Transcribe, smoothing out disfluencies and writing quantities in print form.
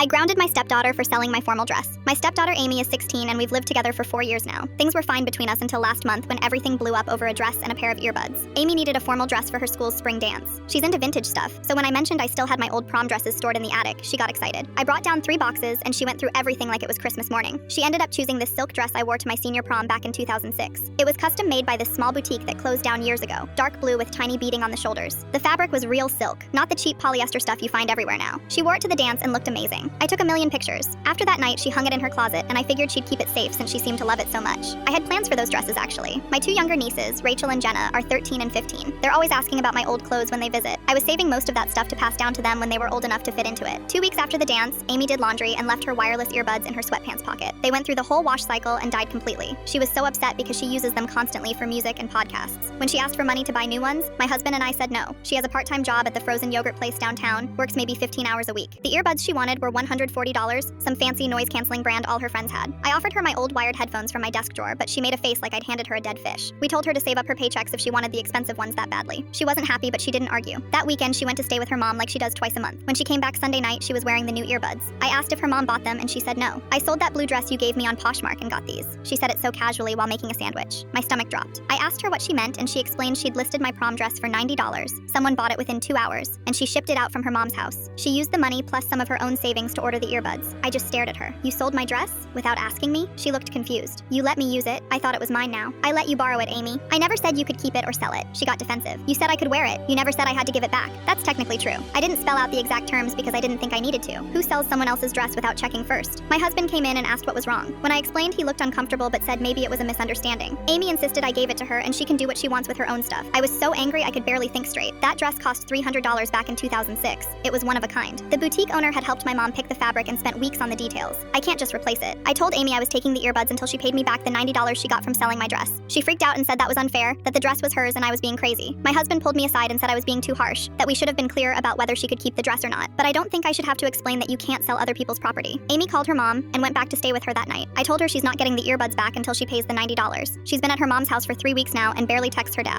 I grounded my stepdaughter for selling my formal dress. My stepdaughter Amy is 16 and we've lived together for 4 years now. Things were fine between us until last month when everything blew up over a dress and a pair of earbuds. Amy needed a formal dress for her school's spring dance. She's into vintage stuff, so when I mentioned I still had my old prom dresses stored in the attic, she got excited. I brought down 3 boxes and she went through everything like it was Christmas morning. She ended up choosing this silk dress I wore to my senior prom back in 2006. It was custom made by this small boutique that closed down years ago, dark blue with tiny beading on the shoulders. The fabric was real silk, not the cheap polyester stuff you find everywhere now. She wore it to the dance and looked amazing. I took a million pictures. After that night, she hung it in her closet, and I figured she'd keep it safe since she seemed to love it so much. I had plans for those dresses, actually. My 2 younger nieces, Rachel and Jenna, are 13 and 15. They're always asking about my old clothes when they visit. I was saving most of that stuff to pass down to them when they were old enough to fit into it. 2 weeks after the dance, Amy did laundry and left her wireless earbuds in her sweatpants pocket. They went through the whole wash cycle and died completely. She was so upset because she uses them constantly for music and podcasts. When she asked for money to buy new ones, my husband and I said no. She has a part-time job at the frozen yogurt place downtown, works maybe 15 hours a week. The earbuds she wanted were $140, some fancy noise-canceling brand all her friends had. I offered her my old wired headphones from my desk drawer, but she made a face like I'd handed her a dead fish. We told her to save up her paychecks if she wanted the expensive ones that badly. She wasn't happy, but she didn't argue. That weekend, she went to stay with her mom like she does twice a month. When she came back Sunday night, she was wearing the new earbuds. I asked if her mom bought them, and she said no. I sold that blue dress you gave me on Poshmark and got these. She said it so casually while making a sandwich. My stomach dropped. I asked her what she meant, and she explained she'd listed my prom dress for $90. Someone bought it within 2 hours, and she shipped it out from her mom's house. She used the money plus some of her own savings to order the earbuds. I just stared at her. You sold my dress? Without asking me? She looked confused. You let me use it. I thought it was mine now. I let you borrow it, Amy. I never said you could keep it or sell it. She got defensive. You said I could wear it. You never said I had to give it back. That's technically true. I didn't spell out the exact terms because I didn't think I needed to. Who sells someone else's dress without checking first? My husband came in and asked what was wrong. When I explained, he looked uncomfortable but said maybe it was a misunderstanding. Amy insisted I gave it to her and she can do what she wants with her own stuff. I was so angry I could barely think straight. That dress cost $300 back in 2006. It was one of a kind. The boutique owner had helped my mom pick the fabric and spent weeks on the details. I can't just replace it. I told Amy I was taking the earbuds until she paid me back the $90 she got from selling my dress. She freaked out and said that was unfair, that the dress was hers and I was being crazy. My husband pulled me aside and said I was being too harsh, that we should have been clear about whether she could keep the dress or not. But I don't think I should have to explain that you can't sell other people's property. Amy called her mom and went back to stay with her that night. I told her she's not getting the earbuds back until she pays the $90. She's been at her mom's house for 3 weeks now and barely texts her dad.